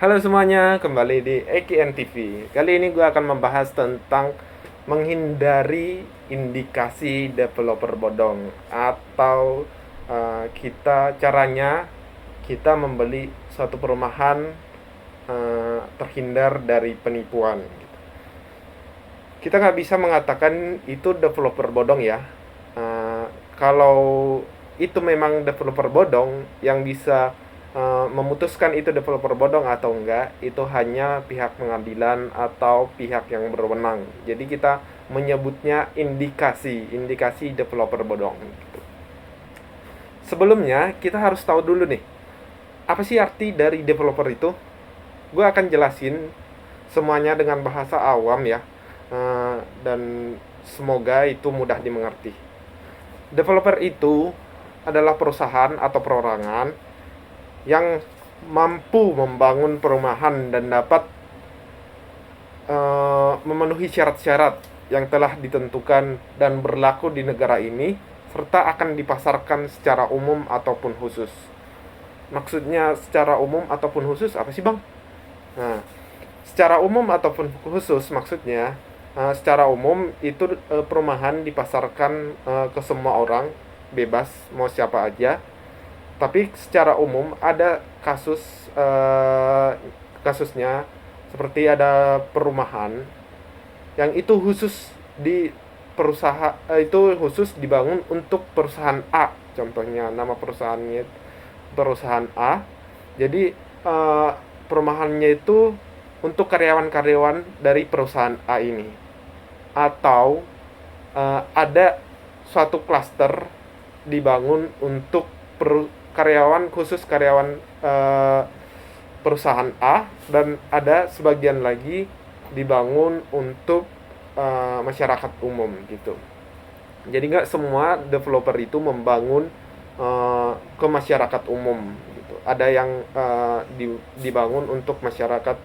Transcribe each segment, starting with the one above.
Halo semuanya, kembali di EKN TV. Kali ini gue akan membahas tentang menghindari indikasi developer bodong atau caranya kita membeli suatu perumahan terhindar dari penipuan. Kita nggak bisa mengatakan itu developer bodong ya. Kalau itu memang developer bodong, yang bisa memutuskan itu developer bodong atau enggak itu hanya pihak pengadilan atau pihak yang berwenang. Jadi kita menyebutnya indikasi developer bodong gitu. Sebelumnya kita harus tahu dulu nih, apa sih arti dari developer itu. Gue akan jelasin semuanya dengan bahasa awam ya, dan semoga itu mudah dimengerti. Developer itu adalah perusahaan atau perorangan yang mampu membangun perumahan dan dapat memenuhi syarat-syarat yang telah ditentukan dan berlaku di negara ini, serta akan dipasarkan secara umum ataupun khusus. Maksudnya secara umum ataupun khusus apa sih bang? Nah, secara umum ataupun khusus maksudnya, secara umum itu perumahan dipasarkan ke semua orang, bebas mau siapa aja. Tapi secara umum ada kasusnya, seperti ada perumahan yang itu khusus di itu khusus dibangun untuk perusahaan A, contohnya nama perusahaannya perusahaan A. Jadi perumahannya itu untuk karyawan-karyawan dari perusahaan A ini, atau ada suatu klaster dibangun untuk karyawan khusus, karyawan perusahaan A, dan ada sebagian lagi dibangun untuk masyarakat umum gitu. Jadi nggak semua developer itu membangun ke masyarakat umum gitu. Ada yang dibangun untuk masyarakat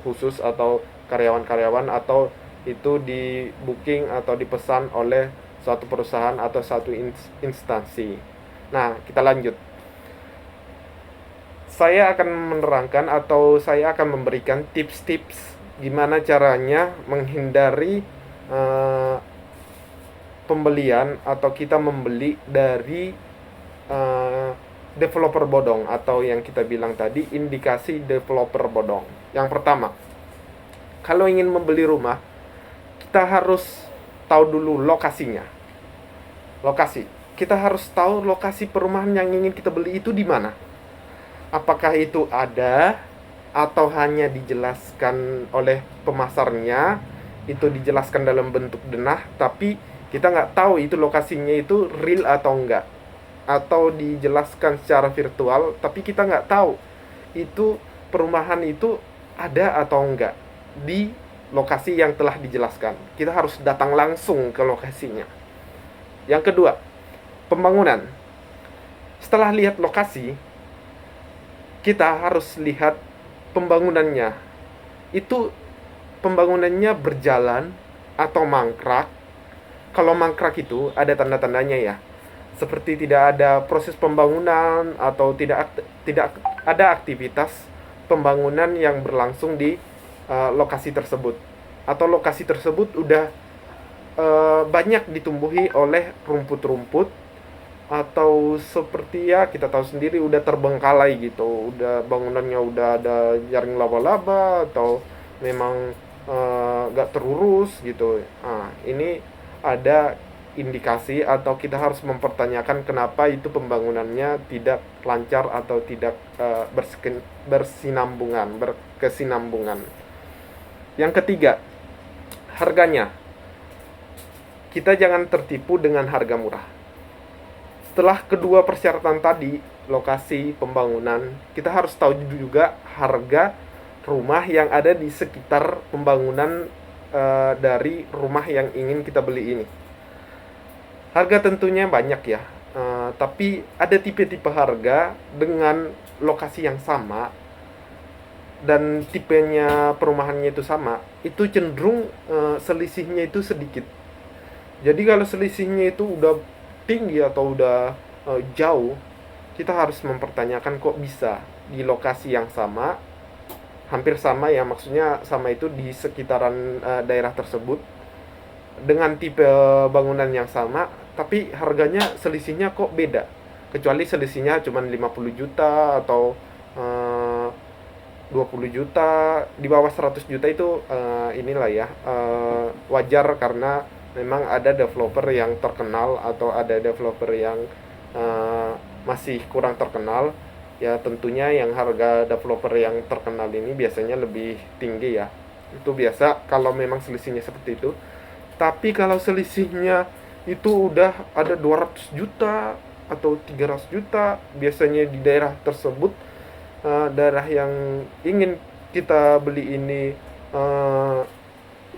khusus atau karyawan-karyawan, atau itu di booking atau dipesan oleh suatu perusahaan atau satu instansi. Nah, kita lanjut. Saya akan menerangkan atau saya akan memberikan tips-tips gimana caranya menghindari pembelian atau kita membeli dari developer bodong, atau yang kita bilang tadi indikasi developer bodong. Yang pertama, kalau ingin membeli rumah, kita harus tahu dulu lokasinya. Lokasi. Kita harus tahu lokasi perumahan yang ingin kita beli itu di mana. Apakah itu ada atau hanya dijelaskan oleh pemasarnya, itu dijelaskan dalam bentuk denah, tapi kita nggak tahu itu lokasinya itu real atau enggak, atau dijelaskan secara virtual, tapi kita nggak tahu itu perumahan itu ada atau enggak di lokasi yang telah dijelaskan. Kita harus datang langsung ke lokasinya. Yang kedua, pembangunan. Setelah lihat lokasi, kita harus lihat pembangunannya. Itu pembangunannya berjalan atau mangkrak. Kalau mangkrak itu ada tanda-tandanya ya, seperti tidak ada proses pembangunan atau tidak ada aktivitas pembangunan yang berlangsung di lokasi tersebut, atau lokasi tersebut udah banyak ditumbuhi oleh rumput-rumput, atau seperti ya kita tahu sendiri udah terbengkalai gitu, udah bangunannya udah ada jaring laba-laba, atau memang gak terurus gitu. Nah, ini ada indikasi, atau kita harus mempertanyakan kenapa itu pembangunannya tidak lancar atau tidak berkesinambungan. Yang ketiga, harganya. Kita jangan tertipu dengan harga murah. Setelah kedua persyaratan tadi, lokasi, pembangunan, kita harus tahu juga harga rumah yang ada di sekitar pembangunan dari rumah yang ingin kita beli ini. Harga tentunya banyak ya, tapi ada tipe-tipe harga dengan lokasi yang sama dan tipenya perumahannya itu sama, itu cenderung selisihnya itu sedikit. Jadi kalau selisihnya itu udah tinggi atau udah jauh, kita harus mempertanyakan kok bisa di lokasi yang sama hampir sama ya, maksudnya sama itu di sekitaran daerah tersebut dengan tipe bangunan yang sama, tapi harganya selisihnya kok beda. Kecuali selisihnya cuma 50 juta atau 20 juta, di bawah 100 juta itu inilah ya, wajar karena memang ada developer yang terkenal atau ada developer yang masih kurang terkenal. Ya tentunya yang harga developer yang terkenal ini biasanya lebih tinggi ya. Itu biasa kalau memang selisihnya seperti itu. Tapi kalau selisihnya itu udah ada 200 juta atau 300 juta, biasanya di daerah tersebut, daerah yang ingin kita beli ini,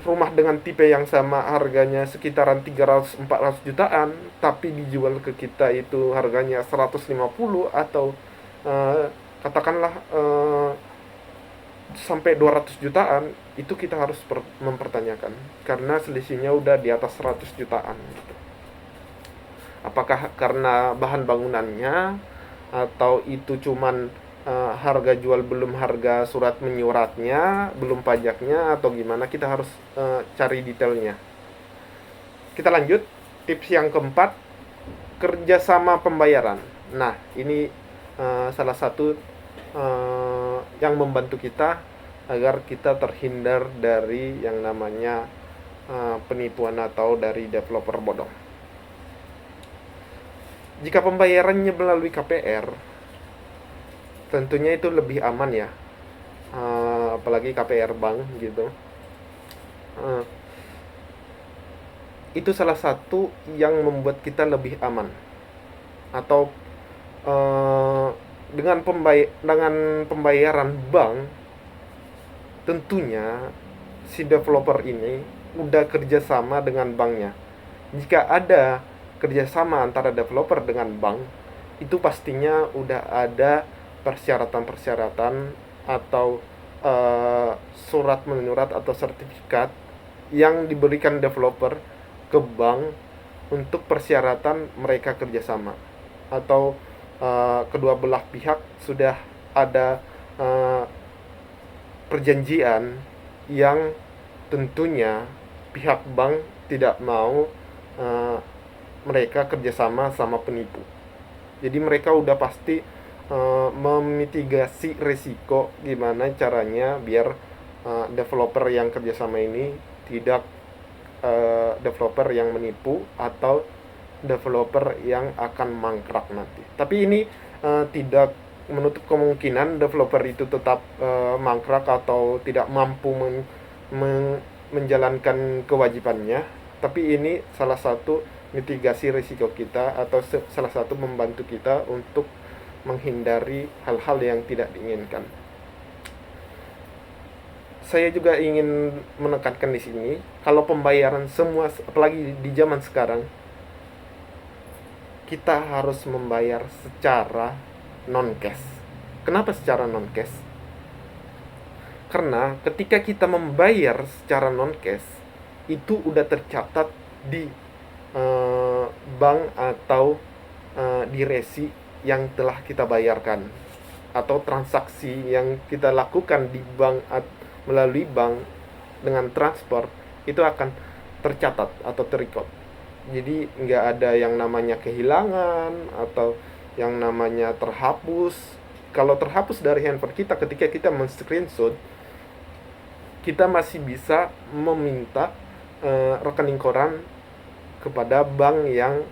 rumah dengan tipe yang sama harganya sekitaran 300-400 jutaan, tapi dijual ke kita itu harganya 150 atau katakanlah sampai 200 jutaan, itu kita harus mempertanyakan karena selisihnya udah di atas 100 jutaan gitu. Apakah karena bahan bangunannya atau itu cuman harga jual belum harga surat menyuratnya, belum pajaknya, atau gimana, kita harus cari detailnya. Kita lanjut, tips yang keempat, kerjasama pembayaran. Nah, ini salah satu yang membantu kita agar kita terhindar dari yang namanya penipuan atau dari developer bodong. Jika pembayarannya melalui KPR, tentunya itu lebih aman ya, apalagi KPR bank gitu. Itu salah satu yang membuat kita lebih aman. Atau dengan pembayaran bank, tentunya si developer ini udah kerjasama dengan banknya. Jika ada kerjasama antara developer dengan bank, itu pastinya udah ada persyaratan-persyaratan atau surat menyurat atau sertifikat yang diberikan developer ke bank untuk persyaratan mereka kerjasama, atau kedua belah pihak sudah ada perjanjian yang tentunya pihak bank tidak mau mereka kerjasama sama penipu. Jadi mereka udah pasti memitigasi risiko gimana caranya biar developer yang kerjasama ini tidak developer yang menipu atau developer yang akan mangkrak nanti. Tapi ini tidak menutup kemungkinan developer itu tetap mangkrak atau tidak mampu menjalankan kewajibannya. Tapi ini salah satu mitigasi risiko kita atau salah satu membantu kita untuk menghindari hal-hal yang tidak diinginkan. Saya juga ingin menekankan di sini, kalau pembayaran semua, apalagi di zaman sekarang, kita harus membayar secara non-cash. Kenapa secara non-cash? Karena ketika kita membayar secara non-cash, itu udah tercatat di bank atau di resi yang telah kita bayarkan, atau transaksi yang kita lakukan di bank melalui bank dengan transfer, itu akan tercatat atau terrecord. Jadi nggak ada yang namanya kehilangan atau yang namanya terhapus. Kalau terhapus dari handphone kita ketika kita men-screenshot, kita masih bisa meminta rekening koran kepada bank yang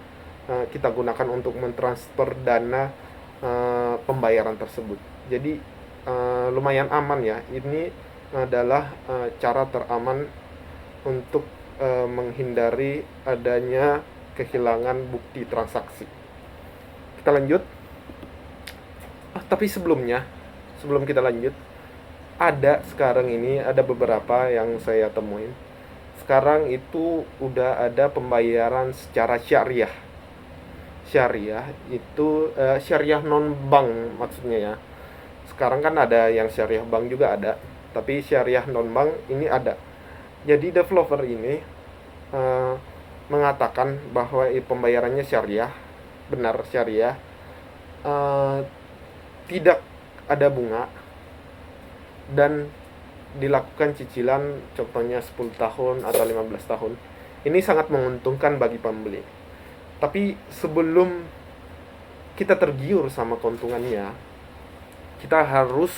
kita gunakan untuk mentransfer dana pembayaran tersebut. Jadi lumayan aman ya. Ini adalah cara teraman untuk menghindari adanya kehilangan bukti transaksi. Kita lanjut. Tapi sebelum kita lanjut, sekarang ini ada beberapa yang saya temuin. Sekarang itu udah ada pembayaran secara syariah. Syariah itu syariah non bank maksudnya ya. Sekarang kan ada yang syariah bank juga ada, tapi syariah non bank ini ada. Jadi developer ini mengatakan bahwa pembayarannya syariah, benar syariah, tidak ada bunga, dan dilakukan cicilan contohnya 10 tahun atau 15 tahun. Ini sangat menguntungkan bagi pembeli. Tapi sebelum kita tergiur sama keuntungannya, kita harus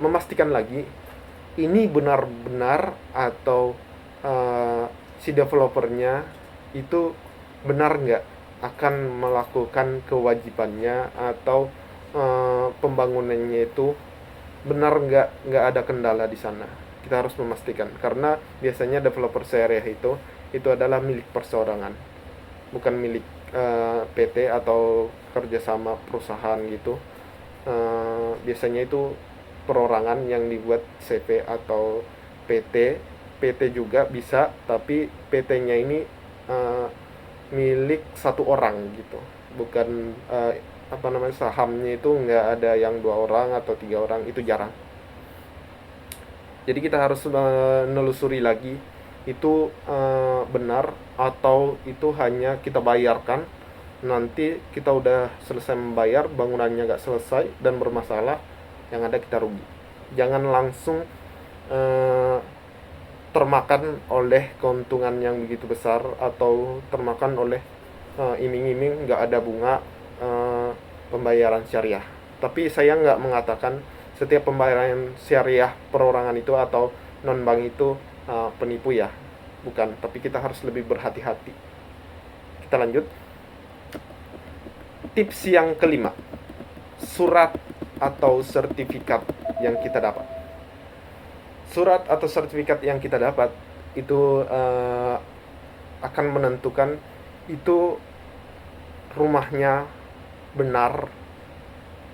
memastikan lagi ini benar-benar atau si developernya itu benar nggak akan melakukan kewajibannya, atau pembangunannya itu benar nggak ada kendala di sana. Kita harus memastikan, karena biasanya developer syariah itu adalah milik perseorangan, bukan milik PT atau kerjasama perusahaan gitu. Biasanya itu perorangan yang dibuat CV atau PT. PT juga bisa, tapi PT-nya ini milik satu orang gitu, bukan sahamnya itu nggak ada yang 2 orang atau 3 orang, itu jarang. Jadi kita harus menelusuri lagi itu benar atau itu hanya kita bayarkan, nanti kita udah selesai membayar bangunannya nggak selesai dan bermasalah, yang ada kita rugi. Jangan langsung termakan oleh keuntungan yang begitu besar, atau termakan oleh iming-iming nggak ada bunga pembayaran syariah. Tapi saya nggak mengatakan setiap pembayaran syariah perorangan itu atau non-bank itu penipu ya, bukan. Tapi kita harus lebih berhati-hati. Kita lanjut. Tips yang kelima, surat atau sertifikat yang kita dapat. Surat atau sertifikat yang kita dapat itu akan menentukan itu rumahnya benar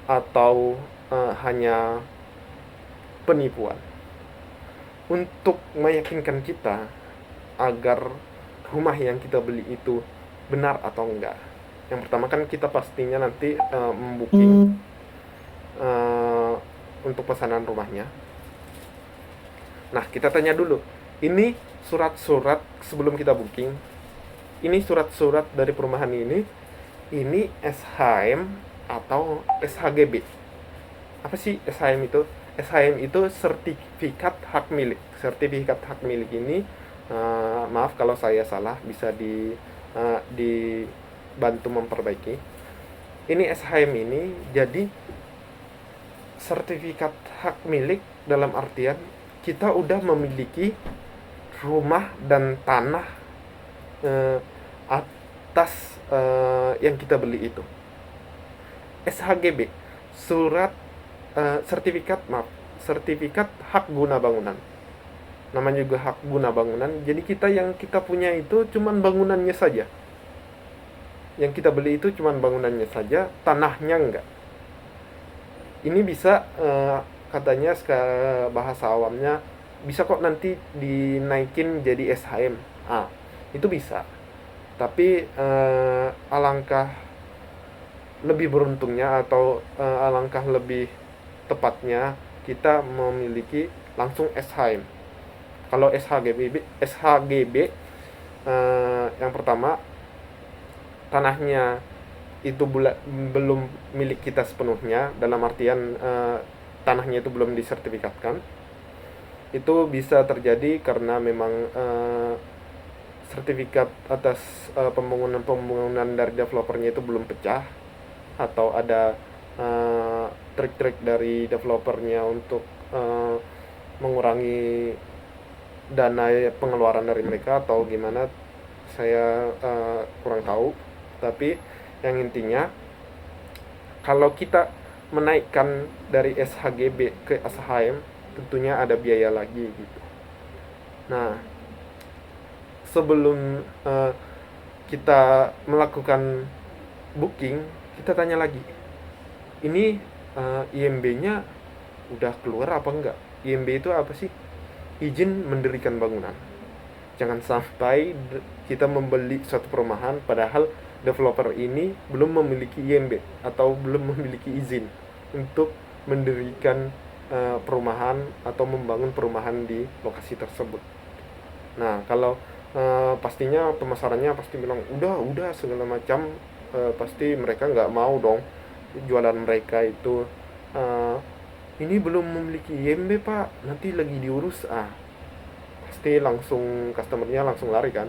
atau hanya penipuan. Untuk meyakinkan kita agar rumah yang kita beli itu benar atau enggak, yang pertama kan kita pastinya nanti membooking untuk pesanan rumahnya. Nah, kita tanya dulu, ini surat-surat sebelum kita booking, ini surat-surat dari perumahan ini SHM atau SHGB. Apa sih SHM itu? SHM itu sertifikat hak milik. Sertifikat hak milik ini, maaf kalau saya salah, bisa dibantu memperbaiki. Ini SHM ini jadi sertifikat hak milik dalam artian kita udah memiliki rumah dan tanah atas yang kita beli itu. SHGB, sertifikat hak guna bangunan. Namanya juga hak guna bangunan. Jadi yang kita punya itu cuman bangunannya saja. Yang kita beli itu cuman bangunannya saja, tanahnya enggak. Ini bisa katanya bahasa awamnya bisa kok nanti dinaikin jadi SHM. Itu bisa. Tapi alangkah lebih beruntungnya atau alangkah lebih tepatnya kita memiliki langsung SHM. Kalau SHGB yang pertama, tanahnya itu belum milik kita sepenuhnya, dalam artian tanahnya itu belum disertifikatkan. Itu bisa terjadi karena memang sertifikat atas pembangunan dari developernya itu belum pecah, atau ada trik-trik dari developernya untuk mengurangi dana pengeluaran dari mereka atau gimana, saya kurang tahu. Tapi yang intinya, kalau kita menaikkan dari SHGB ke SHM, tentunya ada biaya lagi gitu. Nah, sebelum kita melakukan booking, kita tanya lagi, ini IMB-nya udah keluar apa enggak? IMB itu apa sih? Izin mendirikan bangunan. Jangan sampai kita membeli suatu perumahan padahal developer ini belum memiliki IMB atau belum memiliki izin untuk mendirikan perumahan atau membangun perumahan di lokasi tersebut. Nah, kalau pastinya pemasarannya pasti bilang udah segala macam, pasti mereka nggak mau dong jualan mereka itu ini belum memiliki IMB pak, nanti lagi diurus. Pasti langsung customernya langsung lari kan.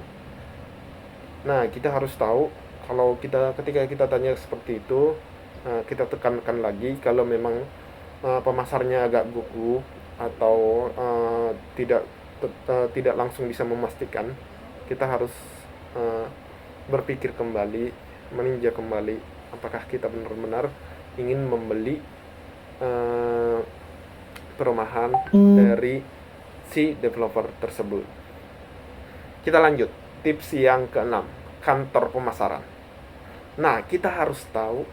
Nah, kita harus tahu, kalau ketika kita tanya seperti itu, kita tekankan lagi kalau memang pemasarnya agak gugup atau tidak langsung bisa memastikan, kita harus uh, berpikir kembali, meninjau kembali apakah kita benar-benar ingin membeli perumahan dari si developer tersebut. Kita lanjut, tips yang keenam, kantor pemasaran. Nah, kita harus tahu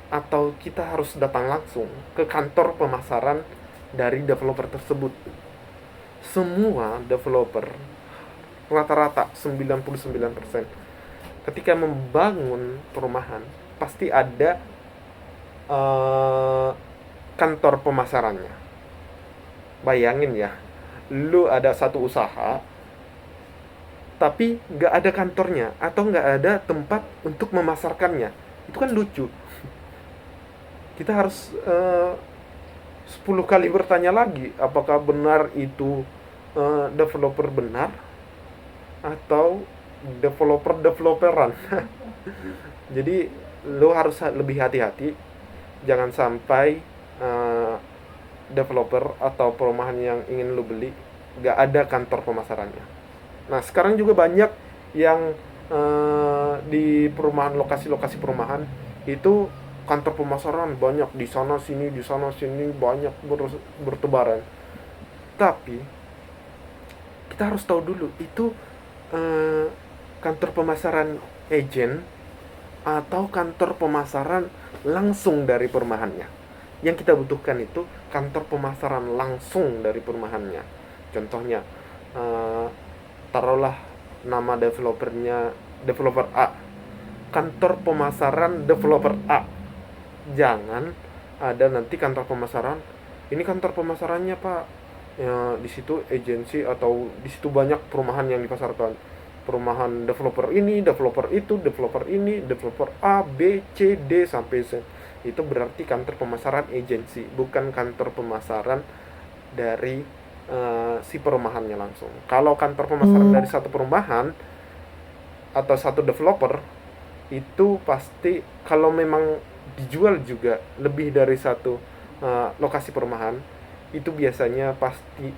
atau kita harus datang langsung ke kantor pemasaran dari developer tersebut. Semua developer rata-rata 99% ketika membangun perumahan pasti ada kantor pemasarannya. Bayangin ya, lu ada satu usaha tapi nggak ada kantornya atau nggak ada tempat untuk memasarkannya, itu kan lucu. Kita harus 10 kali bertanya lagi apakah benar itu developer benar atau developeran. Jadi lo harus lebih hati-hati, jangan sampai developer atau perumahan yang ingin lo beli gak ada kantor pemasarannya. Nah, sekarang juga banyak yang di perumahan, lokasi-lokasi perumahan itu kantor pemasaran banyak, di sana sini banyak bertebaran. Tapi kita harus tahu dulu itu kantor pemasaran agent atau kantor pemasaran langsung dari perumahannya. Yang kita butuhkan itu kantor pemasaran langsung dari perumahannya. Contohnya, taruhlah nama developernya developer A, kantor pemasaran developer A. Jangan ada nanti kantor pemasaran, ini kantor pemasarannya pak, ya, di situ agensi atau di situ banyak perumahan yang dipasarkan, perumahan developer ini, developer itu, developer ini, developer A, B, C, D sampai Z. Itu berarti kantor pemasaran agensi, bukan kantor pemasaran dari si perumahannya langsung. Kalau kantor pemasaran dari satu perumahan atau satu developer, itu pasti kalau memang dijual juga lebih dari satu lokasi perumahan, itu biasanya pasti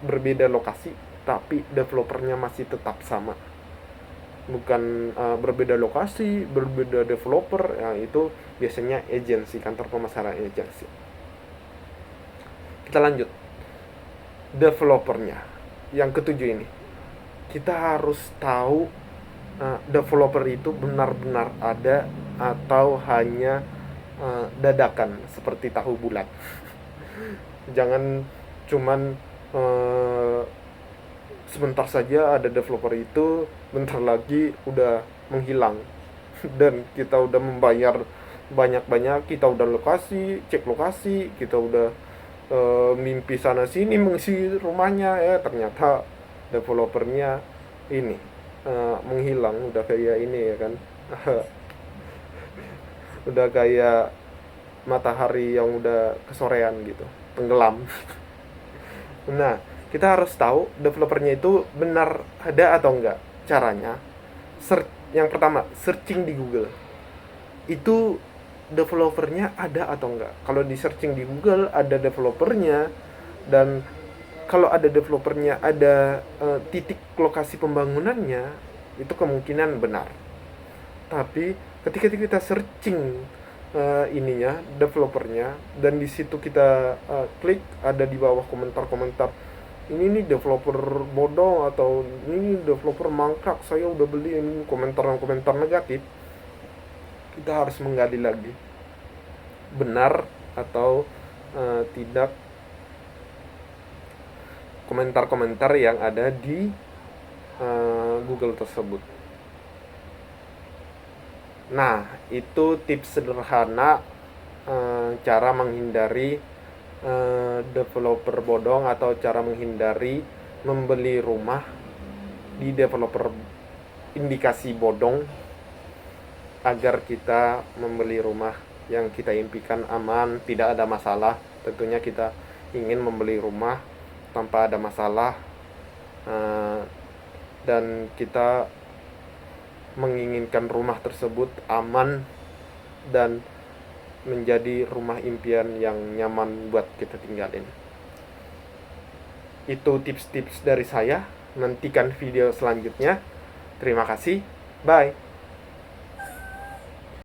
berbeda lokasi tapi developernya masih tetap sama. Bukan berbeda lokasi, berbeda developer, ya, itu biasanya agensi, kantor pemasaran agensi. Kita lanjut, developernya. Yang ketujuh ini, kita harus tahu developer itu benar-benar ada atau hanya dadakan seperti tahu bulat. Jangan cuman sebentar saja ada developer itu, bentar lagi udah menghilang dan kita udah membayar banyak-banyak, kita udah cek lokasi, kita udah mimpi sana sini mengisi rumahnya, ya ternyata developernya ini menghilang, udah kayak ini ya kan. Udah kayak matahari yang udah kesorean gitu, tenggelam. Nah, kita harus tahu developernya itu benar ada atau enggak. Caranya, yang pertama, searching di Google. Itu developernya ada atau enggak. Kalau di searching di Google ada developernya, dan kalau ada developernya ada titik lokasi pembangunannya, itu kemungkinan benar. Tapi ketika kita searching ininya developernya, dan di situ kita klik, ada di bawah komentar-komentar, ini nih developer bodoh atau ini developer mangkrak, saya udah beli, ini komentar negatif, kita harus menggali lagi benar atau tidak komentar-komentar yang ada di Google tersebut. Nah, itu tips sederhana cara menghindari developer bodong atau cara menghindari membeli rumah di developer indikasi bodong, agar kita membeli rumah yang kita impikan aman, tidak ada masalah. Tentunya kita ingin membeli rumah tanpa ada masalah, dan kita menginginkan rumah tersebut aman dan menjadi rumah impian yang nyaman buat kita tinggalin. Itu tips-tips dari saya. Nantikan video selanjutnya. Terima kasih. Bye.